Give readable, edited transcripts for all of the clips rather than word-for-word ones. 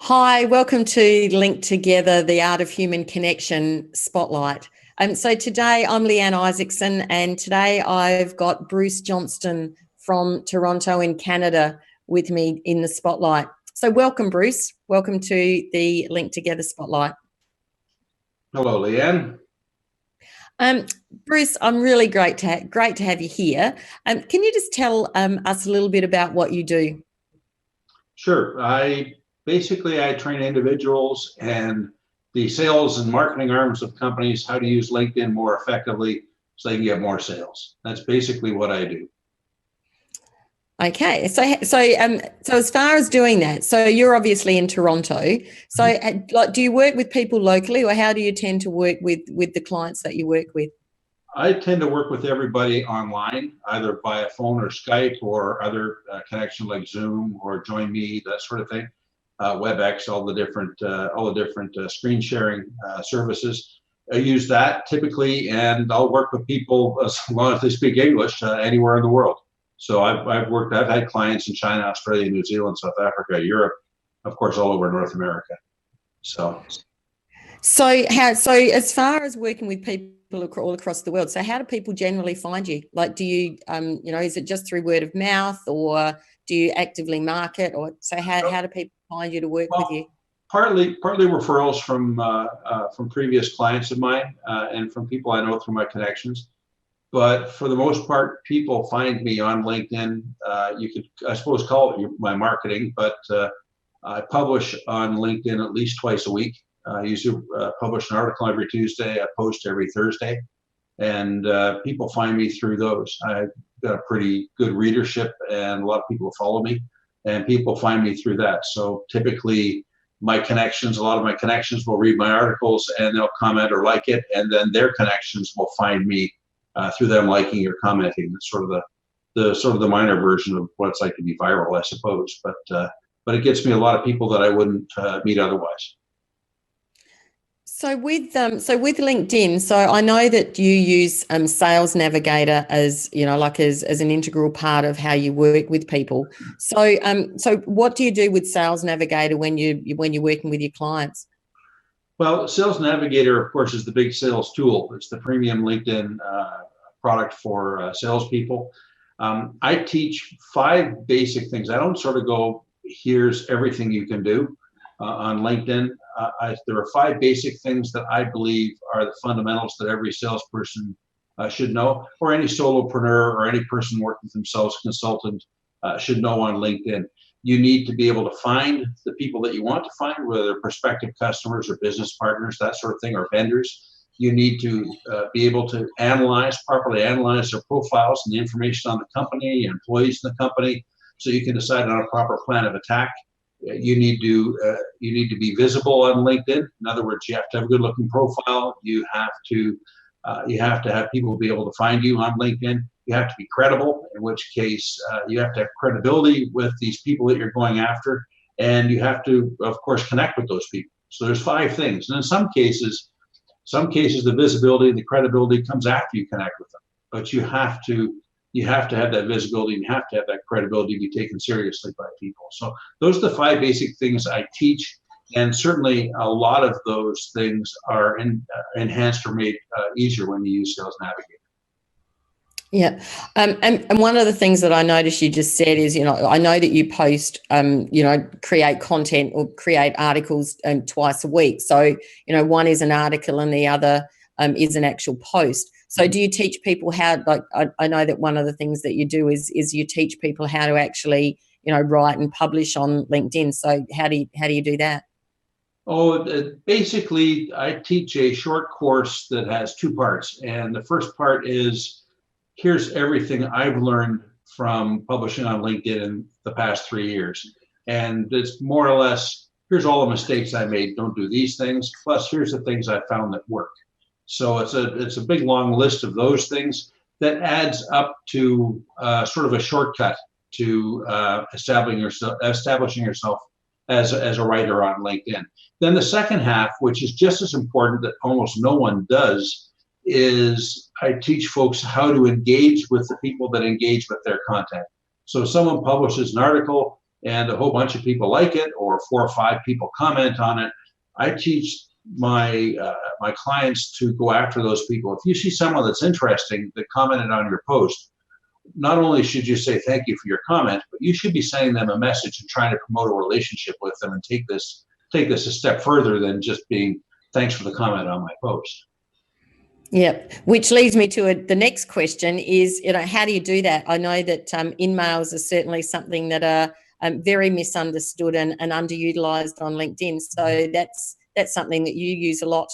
Hi, welcome to Link Together, the Art of Human Connection Spotlight. So today I'm Leanne Isaacson, and today I've got Bruce Johnston from Toronto in Canada with me in the Spotlight. So welcome, Bruce. Welcome to the Link Together Spotlight. Hello, Leanne. Bruce, I'm really great to have you here. Can you just tell us a little bit about what you do? Sure. Basically, I train individuals and the sales and marketing arms of companies how to use LinkedIn more effectively so they can get more sales. That's basically what I do. Okay, so as far as doing that, so you're obviously in Toronto. So, do you work with people locally, or how do you tend to work with the clients that you work with? I tend to work with everybody online, either via phone or Skype or other connection like Zoom or Join Me, that sort of thing. WebEx, all the different screen sharing services. I use that typically, and I'll work with people as long as they speak English anywhere in the world. So I've had clients in China, Australia, New Zealand, South Africa, Europe, of course, all over North America. So as far as working with people all across the world, so how do people generally find you? Like, do you, is it just through word of mouth, or do you actively market, or so how do people find you to work with you? Partly referrals from previous clients of mine and from people I know through my connections. But for the most part, people find me on LinkedIn. You could, I suppose, call it my marketing, but I publish on LinkedIn at least twice a week. I usually publish an article every Tuesday. I post every Thursday, and people find me through those. I've got a pretty good readership, and a lot of people follow me, and people find me through that. So typically, a lot of my connections will read my articles, and they'll comment or like it, and then their connections will find me through them liking or commenting. It's sort of the minor version of what it's like to be viral, I suppose. But it gets me a lot of people that I wouldn't meet otherwise. So with LinkedIn, so I know that you use Sales Navigator as as an integral part of how you work with people. So what do you do with Sales Navigator when you're working with your clients? Well, Sales Navigator, of course, is the big sales tool. It's the premium LinkedIn product for salespeople. I teach 5 basic things. I don't sort of go, here's everything you can do on LinkedIn. There are 5 basic things that I believe are the fundamentals that every salesperson should know, or any solopreneur or any person working with themselves, consultant, should know on LinkedIn. You need to be able to find the people that you want to find, whether they're prospective customers or business partners, that sort of thing, or vendors. You need to be able to properly analyze their profiles and the information on the company, employees in the company, so you can decide on a proper plan of attack. You need to be visible on LinkedIn. In other words, you have to have a good-looking profile. You have to have people be able to find you on LinkedIn. You have to be credible, in which case you have to have credibility with these people that you're going after, and you have to, of course, connect with those people. So there's 5 things, and in some cases, the visibility and the credibility comes after you connect with them. But you have to have that visibility, and you have to have that credibility to be taken seriously by people. So those are the 5 basic things I teach, and certainly a lot of those things are enhanced or made easier when you use Sales Navigator. Yeah. And one of the things that I noticed you just said is, I know that you post, create content or create articles twice a week. So, one is an article and the other is an actual post. So do you teach people how, I know that one of the things that you do is you teach people how to actually, write and publish on LinkedIn. So how do you do that? Basically, I teach a short course that has 2 parts. And the first part is, here's everything I've learned from publishing on LinkedIn in the past 3 years. And it's more or less, here's all the mistakes I made, don't do these things, plus here's the things I found that work. So it's a big long list of those things that adds up to sort of a shortcut to establishing yourself as a writer on LinkedIn. Then the second half, which is just as important that almost no one does, is I teach folks how to engage with the people that engage with their content. So if someone publishes an article and a whole bunch of people like it, or 4 or 5 people comment on it, I teach my my clients to go after those people. If you see someone that's interesting that commented on your post, not only should you say thank you for your comment, but you should be sending them a message and trying to promote a relationship with them and take this a step further than just being thanks for the comment on my post. Yep. Which leads me to the next question is, how do you do that? I know that in-mails are certainly something that are very misunderstood and underutilized on LinkedIn. So that's something that you use a lot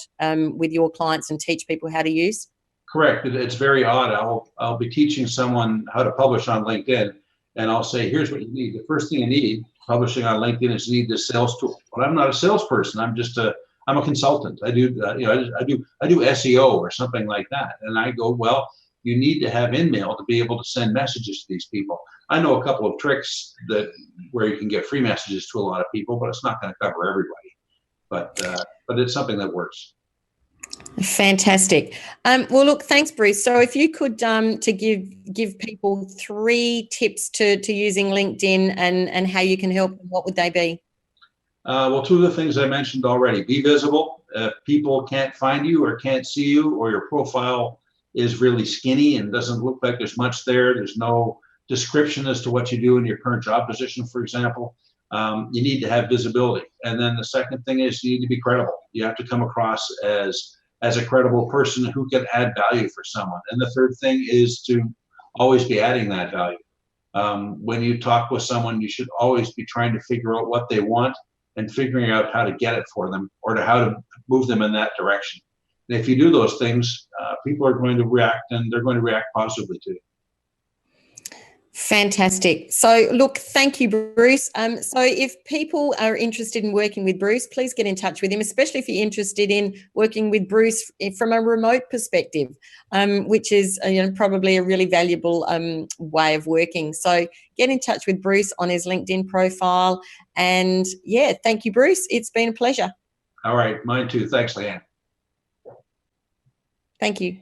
with your clients and teach people how to use. Correct. It's very odd. I'll be teaching someone how to publish on LinkedIn, and I'll say, here's what you need. The first thing you need publishing on LinkedIn is you need this sales tool. But I'm not a salesperson. I'm a consultant. I do I do SEO or something like that. And I go, well, you need to have InMail to be able to send messages to these people. I know a couple of tricks where you can get free messages to a lot of people, but it's not going to cover everybody. But it's something that works. Fantastic. Well, look, thanks, Bruce. So if you could to give people 3 tips to using LinkedIn and how you can help them, what would they be? Well, 2 of the things I mentioned already. Be visible. If people can't find you or can't see you, or your profile is really skinny and doesn't look like there's much there, there's no description as to what you do in your current job position, for example, you need to have visibility. And then the second thing is you need to be credible. You have to come across as a credible person who can add value for someone. And the third thing is to always be adding that value. When you talk with someone, you should always be trying to figure out what they want and figuring out how to get it for them, or how to move them in that direction. And if you do those things, people are going to react, and they're going to react positively to you. Fantastic. So look, thank you, Bruce. So if people are interested in working with Bruce, please get in touch with him, especially if you're interested in working with Bruce from a remote perspective, which is probably a really valuable way of working. So get in touch with Bruce on his LinkedIn profile. And yeah, thank you, Bruce. It's been a pleasure. All right. Mine too. Thanks, Leanne. Thank you.